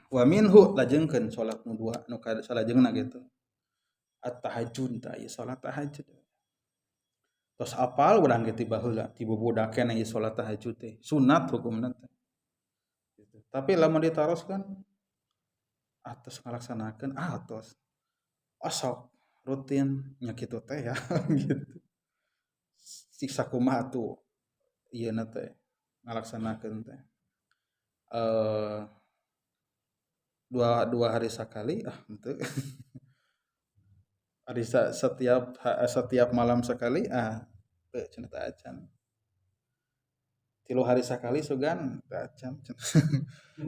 Wa minhu lajengkeun salat nu dua nu salajengna gitu. At-tahajjud ta ieu salat tahajud. Tos apal urang ge ti baheula ti bubudakeun ieu salat tahajud teh sunat hukumna teh. Gitu. Tapi lamun ditaroskeun atos ngalaksanakeun atos. Sok rutin nya kitu teh ya gitu. Siksa kumaha atuh ieuna teh ngalaksanakeun teh. Dua hari sekali henteu. Ari setiap malam sekali teu cenah teu acan. 3 hari sakali sugan teu acan.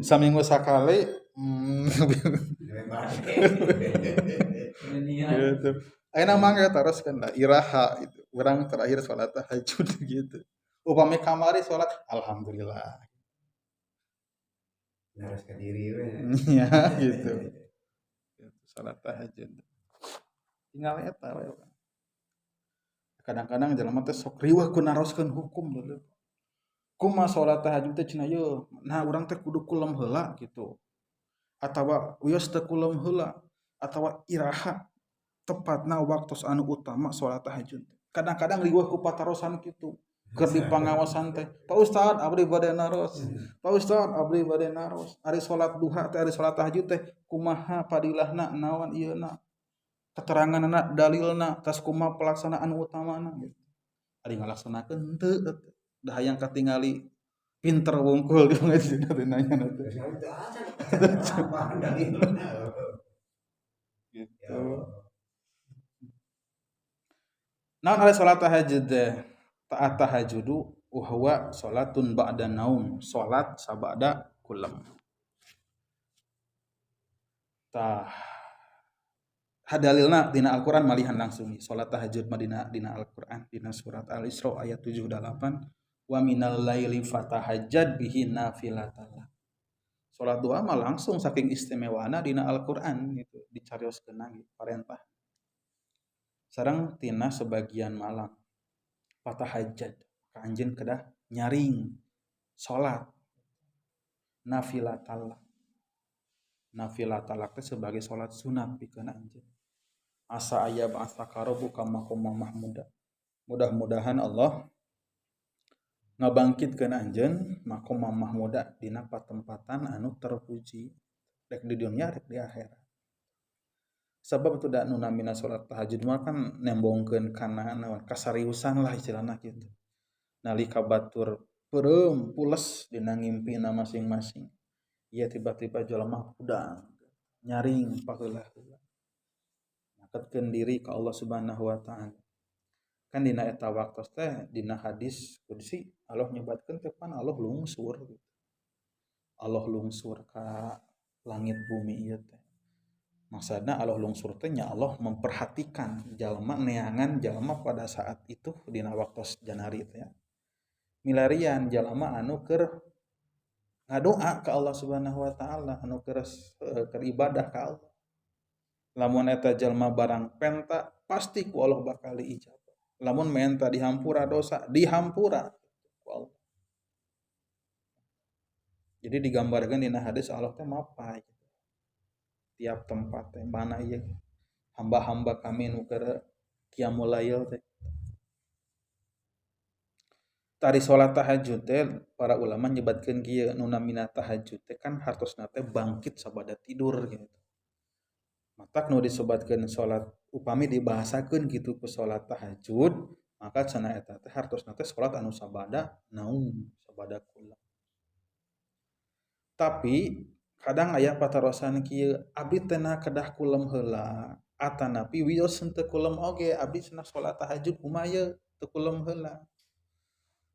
Saminggu sakali gitu. Ayeuna mangga taroskeun da iraha itu. Urang terakhir salat tahajud gitu. Upami kamari salat alhamdulillah. Harus ke diri we. Ya gitu. Salat tahajud. Tinggal eta we. Kadang-kadang jelema teh sok riweuh ku naroskeun hukum dulu. Kumaha salat tahajud teh cenah yeuh. Nah urang teh kudu kulem heula gitu. Atawa wios teu kulem heula atawa iraha tepatna waktos anu utama salat tahajud. Kadang-kadang riweuh ku patarosan kitu. Keur dipangaosan teh, Pak Ustad abdi bade naros. Pak Ustad abdi bade naros. Ari salat duha teh ari salat tahajud teh kumaha padilahna naon ieuna? Keteranganna dalilna tas kumaha pelaksanaan utamana gitu. Ari ngalaksanakeun henteu da hayang katingali pinter wungkul di ngajina teh nanya teh. Gitu. Naon ari salat tahajud teh? Ta'at tahajudu wa huwa salatun ba'da naum, salat sabada kulam. Tah hadalilna dina Al-Qur'an malihan langsung salat tahajud mah dina Al-Qur'an dina surat Al-Isra ayat 78 wa minal laili fatahajjad bihi nafilatan. Salat duha mah langsung saking istimewana dina Al-Qur'an gitu dicarioskeun gitu parentah. Sareng tina sebagian malam fatahajjad ka anjeun kedah nyaring salat nafilatallah. Nafilatallah teh sebagai salat sunat pikeun anjeun. Asa aya ba'atsaka rabbuka maqaman mahmuda. Mudah-mudahan Allah ngabangkitkeun anjeun maqaman mahmuda dina patempatan anu terpuji rek di dunya rek di akhirat. Sabab itu da nu namina salat tahajud mah kan nembongkeun kana naon kasariusan lah istilahna kitu. Nalika batur peureum pules dina ngimpina masing-masing. Ieu tiba-tiba jelema udang nyaring paheula-heula. Ngangkatkeun diri ka Allah Subhanahu wa taala. Kan dina eta waktos teh dina hadis qudsi Allah nyebatkeun teh pan Allah lungsur gitu. Allah lungsur ka langit bumi ieu teh. Maksudna Allah lungsur teh nya Allah memperhatikan jalma neangan jalma pada saat itu dina waktos janari teh. Milarian jalma anu keur ngadoa ka Allah Subhanahu wa taala anu keur ibadah ka Allah. Lamun eta jalma barang penta pasti ku Allah bakal diijabah. Lamun menta dihampura dosa, dihampura ku Allah. Jadi digambarkeun dina hadis Allah teh mapai. Tiap tempat teh mana ieu hamba-hamba kami nu keur qiyamul lail teh. Tari salat tahajud teh para ulama nyebatkeun kieu nu namina tahajud teh kan hartosna teh bangkit sabada tidur gitu. Matak nu disebatkeun salat upami dibahasakeun kitu ku salat tahajud maka cenah eta teh hartosna teh salat anu sabada naum sabada kulam. Tapi kadang aya patarosan kieu abdi teh na kedah kulem heula atanapi wios henteu kulem oge abdi cenah salat tahajud kumaha ieu teu kulem heula.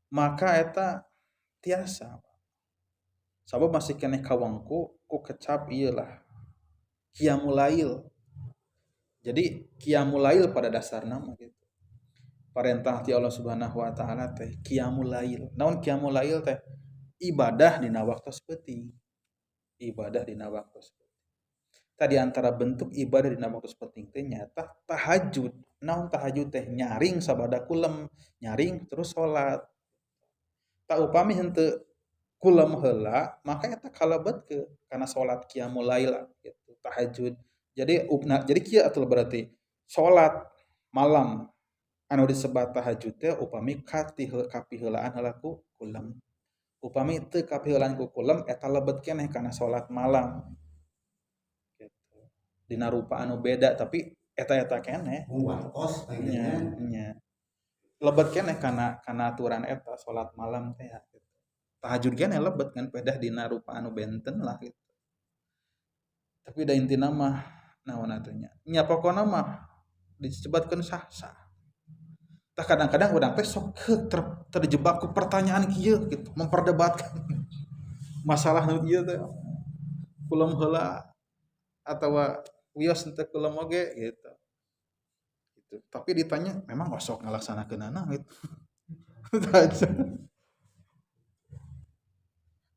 Maka eta tiasa. Sabab masih keneh kawangku ku kecap ieu lah qiyamul lail. Jadi qiyamul lail pada dasarna mah gitu. Parentah ti Allah Subhanahu wa taala teh qiyamul lail. Naon qiyamul lail teh? Ibadah dina waktos peuting. Ibadah dina waktos peuting. Tadi antara bentuk ibadah dina waktos peuting teh nyata tahajud. Naon tahajud teh? Nyaring sabada kulem, nyaring terus salat. Tak upami henteu kulam heula maka eta kalebetkeun kana salat qiyamul lail gitu tahajud jadi kieu atuh berarti salat malam anu disebat tahajud teh upami kapiheulaan heula ku kulam upami teu kapiheulaan ku kulam eta lebet keneh kana salat malam gitu dina rupa anu beda tapi eta keneh nya lebet keneh kana aturan eta salat malam teh gitu. Tahajud keneh lebet kan pedah dina rupa anu benten lah gitu. Tapi da intina mah naon atuh nya pokona mah disebutkeun sah-sah. Tah kadang-kadang urang teh sok terjebak ku pertanyaan kieu gitu, memperdebatkan masalah nu ieu teh kulam heula atawa wios teu kulam oge gitu. Gitu. Tapi ditanya memang sok ngalaksanakeunana gitu.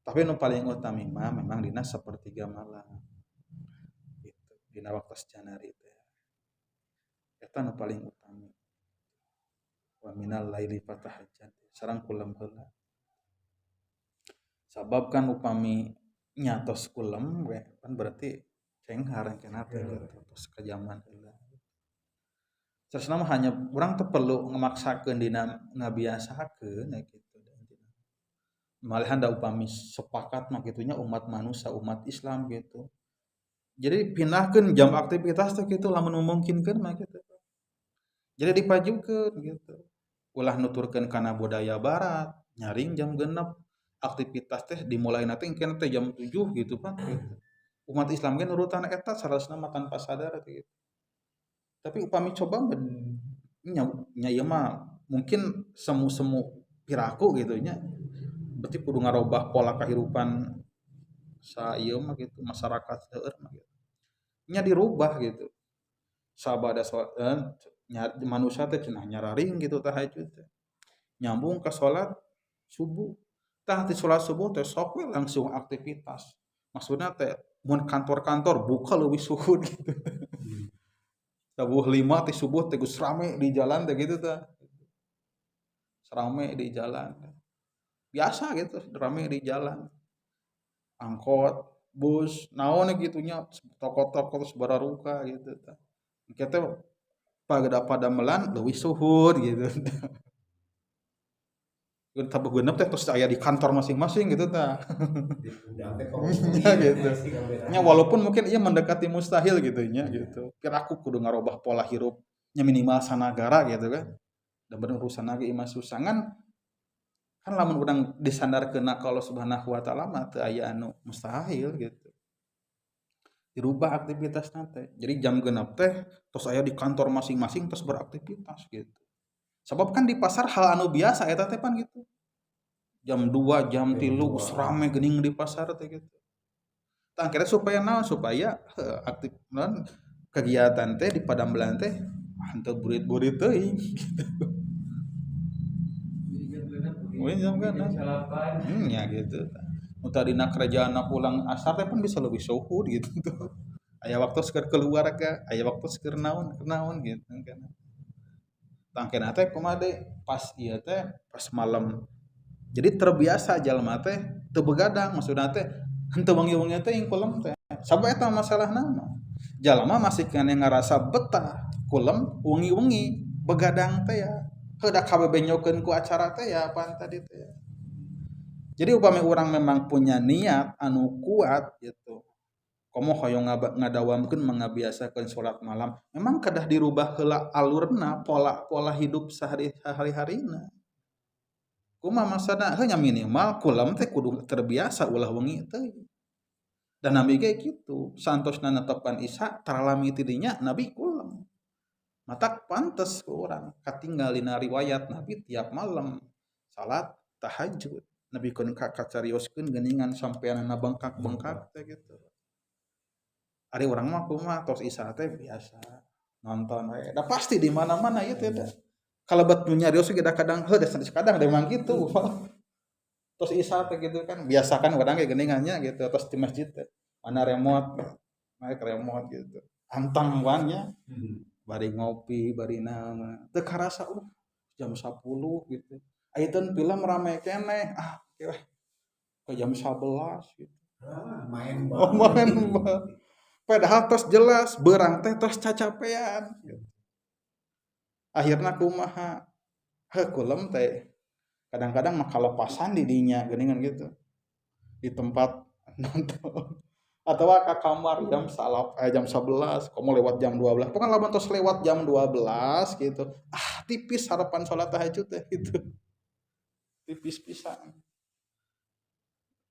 Tapi nu paling utami mah memang dina sapertiga malam. Gitu. Dina waktu sejanari teh. Eta nu paling utami. Wa minal laili fatahajjat sareng kulam heula. Sabab kan upami nyatos kulam we kan berarti cenghar kenapa gitu terus ke zaman heula. Terus nama hanya urang teu perlu ngamaksakeun dina ngabiasakeun gitu. Malahan da upami sepakat mah gitunya umat manusia umat Islam gitu. Jadi pindahkeun jam aktivitas teh kitu lamun memungkinkeun mah gitu. Jadi dipajukeun gitu. Ulah nuturkeun kana budaya barat, nyaring jam 6 aktivitas teh dimulai nanti engke teh jam 7 gitu kan gitu. Umat Islam ge nurutan eta sarasna mah tanpa sadar gitu. Tapi upami coba nya ieu mah mungkin semu-semu piraku gitu nya. Berarti kudu ngarobah pola kahirupan sa ieu mah gitu masyarakat seueur mah gitu. Nya dirubah gitu. Sabada manusia teh cenah nyararing gitu tahajud teh. Nyambung ke salat subuh. Tah ti salat subuh teh sok we langsung aktivitas. Maksudna teh mun kantor-kantor buka leuwih suhud gitu. Sabuh 5 ti subuh teh geus rame di jalan teh gitu tah. Rame di jalan. Biasa gitu, rame di jalan. Angkot, bus, naon gitunya, toko-toko terus bararuka gitu tah. Engke teh pada melan leuwih suhud gitu. Tabuh genep teh terus aya di kantor masing-masing gitu tah. Ya gitu. Nya walaupun mungkin ieu mendekati mustahil gitu nya gitu. Kira aku kudu ngarobah pola hirup nya minimal sanagara gitu kan. Da bener urusan ge imah susangan kan lamun urang disandarkeunna ka Allah Subhanahu wa taala mah teu aya anu mustahil gitu. Dirubah aktivitasna teh. Jadi jam 6 teh tos aya di kantor masing-masing terus beraktivitas gitu. Sebab kan di pasar hal anu biasa eta teh pan gitu. Jam 2, jam 3 geus rame geuning di pasar teh gitu. Tah akhirnya supaya naon? Supaya aktif naon kegiatan teh di Padambelan teh henteu burit-burit teuing gitu. Jam genep. Ya gitu. Nu tadina kerajaanna pulang asar teh pun bisa leuwih suhud gitu tuh. Aya waktu seueur keluarga, aya waktu seueur naon gitu kan. Tangkena teh kumaha deui pas ieu teh pas malam. Jadi terbiasa jalma teh teu begadang maksudna teh henteu wengi-wengi teh kulam teh. Sabab eta masalahna mah. Jalma masih keneh ngarasa betah kulam wengi-wengi begadang teh ya. Heudak kabebenyokeun ku acara teh ya apaan tadi teh. Jadi upami urang memang punya niat anu kuat gitu. Komo hoyong ngadawamkeun mengabiasakeun salat malam, memang kedah dirubah heula alurna pola hidup sehari-harina. Kumaha maksudna? Heuh nya minimal kulam teh kudu terbiasa ulah wengi teh. Dan Nabi ge kitu, santosna netepan Isya taralami ti dinya Nabi kulam. Matak pantes ku urang katinggalina riwayat Nabi tiap malam salat tahajud. Nabi kun kacarioskeun geuningan sampeanna bengkak-bengkak teh gitu. Ari urang mah kumaha tos Isya teh biasa nonton we. Da pasti di mana-mana ieu teh da. Kalebet nu nyarios ge da kadang heuh da kadang da memang kitu. Tos Isya teh gitu kan biasa kan urang ge geuningannya gitu tos di masjid teh. Mana remote naik remote gitu. Antang wannya bari ngopi bari naon. Teu karasa jam 10 gitu. Ayeuna film rame keneh. Oke weh. ke jam 11 gitu. Main Oh, main padahal tos jelas berang teh tos cacapean gitu. Akhirna kumaha kulem teh kadang-kadang mah kalepasan di dinya geuningan gitu di tempat nonton atau ke kamar jam 11 kamu lewat jam 12 pokoknya lamun tos lewat jam 12 gitu tipis harapan sholat tahajud teh gitu tipis pisan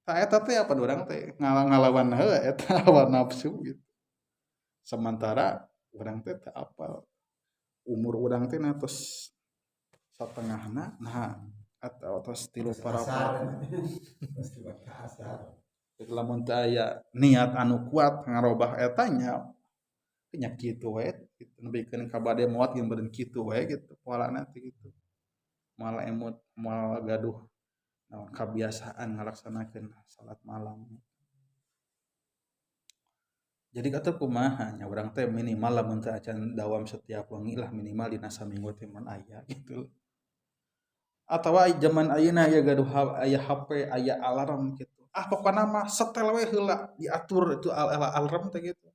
eta teh apa urang teh ngalawan heula eta hawa nafsu gitu sementara urang teh teu apal umur urang teh tos satengahna nah atau tos tilu parapat lamun teu aya niat anu kuat ngarobah etanya nya kitu we gitu nebikeun ka bade moal geus beureun kitu we gitu poalana teh gitu malah emot moal gaduh naon kebiasaan ngalaksanakeun salat malam. Jadi kata kumaha nya urang teh minimal lamun teu acan dawam setiap wengi lah minimal dina saminggu teh mun aya gitu. Atawa zaman ayeuna aya gaduh aya HP, aya alarm gitu. Pokona mah setel we heula diatur itu alarm teh gitu.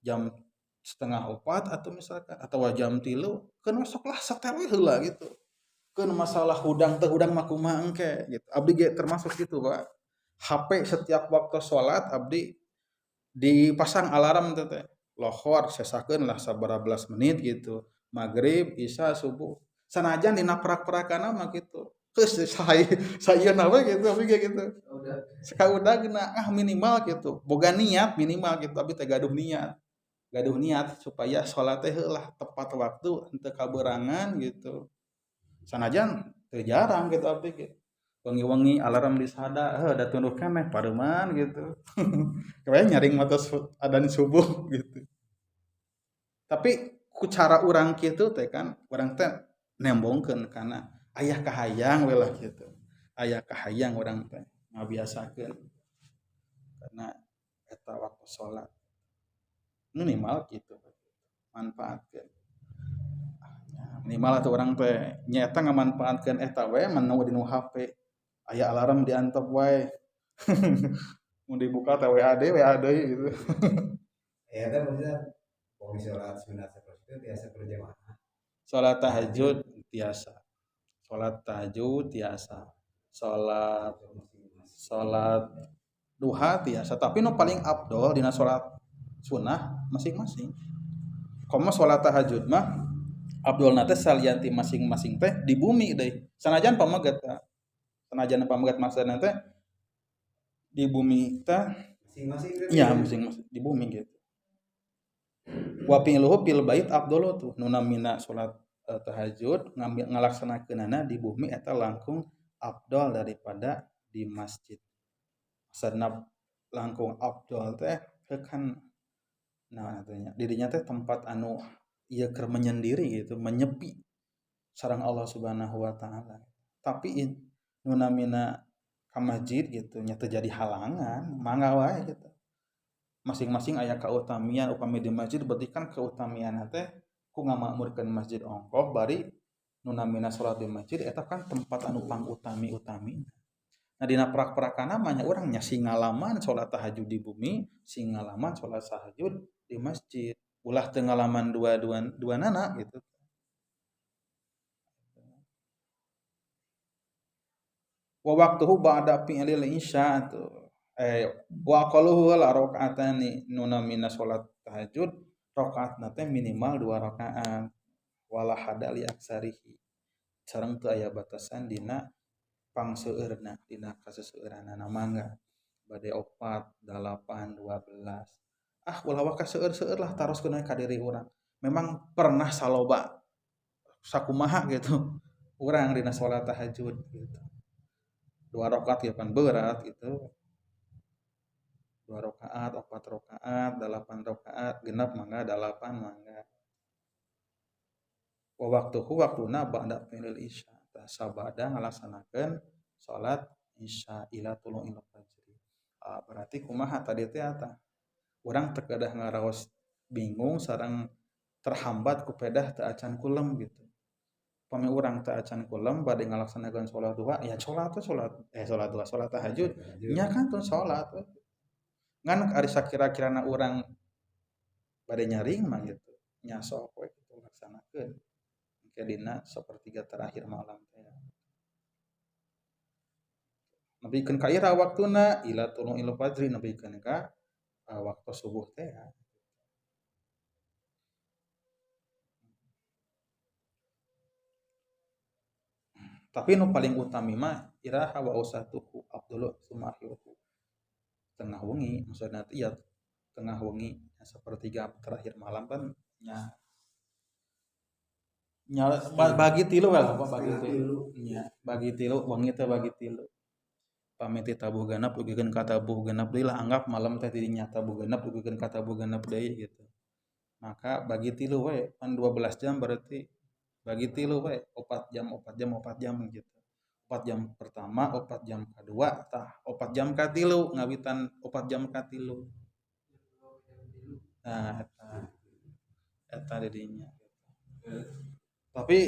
Jam setengah opat atau misalkan atau jam 3 keun sok lah setel we heula gitu. Keun masalah hudang teh hudang mah kumaha engke gitu. Abdi ge termasuk gitu, Pak. HP setiap waktu sholat abdi dipasang alarm teh teh lohor sesakeun lah sabaraha belas menit gitu maghrib isya subuh sanajan dina perak-perakana mah gitu geus sayeuna we gitu tapi kayak gitu sakaudagna minimal gitu boga niat minimal gitu tapi teh gaduh niat supaya sholat teh heulah tepat waktu henteu kaberangan gitu sanajan teu jarang gitu abdi ge wengi-wengi alarm disada da tunduh keneh pareman gitu kayak nyaring mata adzan subuh gitu tapi ku cara urang kitu teh kan urang teh nembongkeun kana aya kahayang we lah gitu aya kahayang urang teh ngabiasakeun karena eta waktu salat minimal gitu manfaatkeun minimal atuh urang teh nyaeta ngamanfaatkeun eta we manu di HP aya alarm diantep wae mau dibuka teh WA deui gitu ya kan maksudnya komisi sholat sunat seperti itu biasa berjamaah sholat tahajud tiasa sholat tahajud tiasa sholat sholat duha tiasa tapi nu paling abdol dina sholat sunnah masing-masing komo sholat tahajud mah abdol nate salianti masing-masing teh di bumi deh sanajan pamaget maksudna teh di bumi teh masing-masing ya masing-masing di bumi gitu wa piluhu pil bait abdul tuh nu namina salat tahajud ngalaksanakeunana di bumi eta langkung abdol daripada di masjid senap langkung abdol teh kan nah tanya dirinya teh tempat anu ieu keur menyendiri gitu menyepi sareng Allah Subhanahu wa taala tapi nu namina ka masjid gitu nya teu jadi halangan mangga wae gitu masing-masing aya kautamian upami di masjid berarti kan keutamian teh ku ngamakmurkeun masjid ongkoh bari nu namina salat di masjid eta kan tempat anu pangutami-utami. Nah dina perak-perakana mah nya urang nya sing ngalaman salat tahajud di bumi, sing ngalaman salat tahajud di masjid. Ulah teu ngalaman dua-duanana gitu. Wa waqtuhu ba'da fi'lil isya tuh. Wa aqalluhu la rakaatani nu namina salat tahajud rakaatna teh minimal 2 rakaat wala hada li aksarihi sareng teu aya batasan dina pangseueurna dina kaseseueuranana mangga bade 4 8 12 ulah wae kaseueur-seueur lah taroskeun ka diri urang memang pernah saloba sakumaha gitu urang dina salat tahajud gitu 2 rakaat ya kan berat gitu 2 rakaat 4 rakaat 8 rakaat genep mangga 8 mangga wa waktuna ba'da fi'lil isya sabada ngalaksanakeun salat isya ila tulu'il fajri berarti kumaha tadi teh eta urang teu kedah ngaraos bingung sareng terhambat ku pedah teu acan kulem gitu Pami urang teu acan kulem bade ngalaksanakeun salat duha ya salat duha salat tahajud nya kan teu salat we. Ngan ari sakira-kirana urang bade nyaring mah gitu nya sok we kitu laksanakeun engke dina sapertiga terakhir malam teh. Nepikeun ka ira waktuna ila tulu'il fajri nepikeun ka waktu subuh teh. Tapi nu paling utami mah iraha wa usatuhu afdalu summa akhiruhu. Tengah wengi maksudna teh ya tengah wengi sapertiga terakhir malam kan nya bagi tilu lah bagi tilu nya bagi tilu wengi teh bagi tilu. Pami ti tabuh genep dugikeun ka tabuh genep deui lah anggap malam teh didinya tabuh genep dugikeun ka tabuh genep deui gitu. Maka bagi tilu we kan 12 jam berarti bagi tilu we 4 jam 4 jam 4 jam gitu. 4 jam pertama 4 jam kedua tah 4 jam ka tilu ngawitan 4 jam ka tilu. Nah eta didinya. Tapi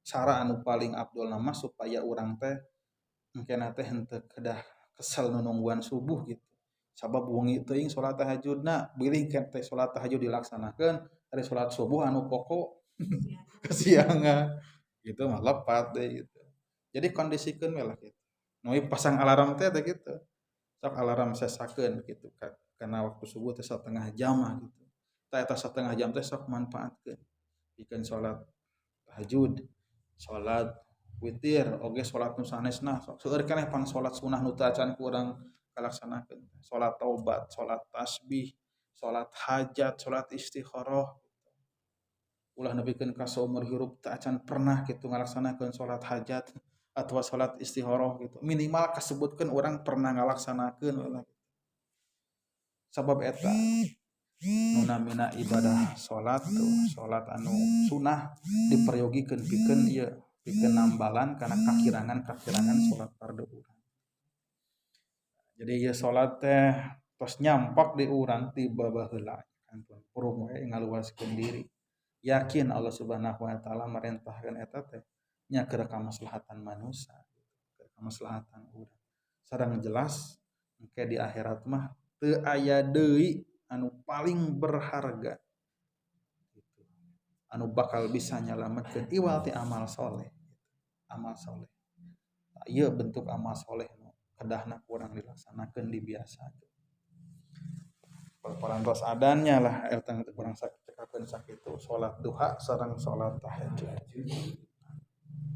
cara anu paling abdul nama supaya urang teh engkena teh henteu kedah kesel nu nungguan subuh gitu. Sabab wengi teuing salat tahajudna bilih ke teh salat tahajud dilaksanakeun ari salat subuh anu pokok kesiangan gitu mah lepat deh gitu. Jadi kondisikeun we lah gitu. Nu pasang alarm teh gitu. Sok alarm sesakeun gitu karena waktu subuh teh setengah jam mah gitu. Tah eta setengah jam teh sok manfaatkeun. Pikeun salat tahajud, salat witir, oge salat nu sanesna. Seueur keneh pan salat sunah nu teu acan ku urang kalaksanakeun. Salat taubat, salat tasbih, salat hajat, salat istikharah. Ulah nepikeun ka saumur hirup teu acan pernah kitu ngalaksanakeun salat hajat atawa salat istikharah gitu. Minimal kasebutkeun urang pernah ngalaksanakeun we lah. Sabab eta nu namina ibadah salat tuh salat anu sunah diperyogikeun pikeun ieu pikeun nambalan kana kakirangan salat fardu urang. Jadi ieu salat teh tos nyampak di urang ti babaheula kantun purung we ngaluaskeun diri. Yakin Allah Subhanahu wa taala marentahkeun eta teh nya keur kamaslahatan manusia, keur kamaslahatan urang. Sareng jelas engke di akhirat mah teu aya deui anu paling berharga gitu. Anu bakal bisa nyalametkeun iwal ti amal soleh. Amal soleh. Nah, ieu bentuk amal soleh nu kedahna kurang dilaksanakeun dibiasakeun. Parantos adannya lah eta urang cekakeun sakitu salat duha sareng salat tahajud.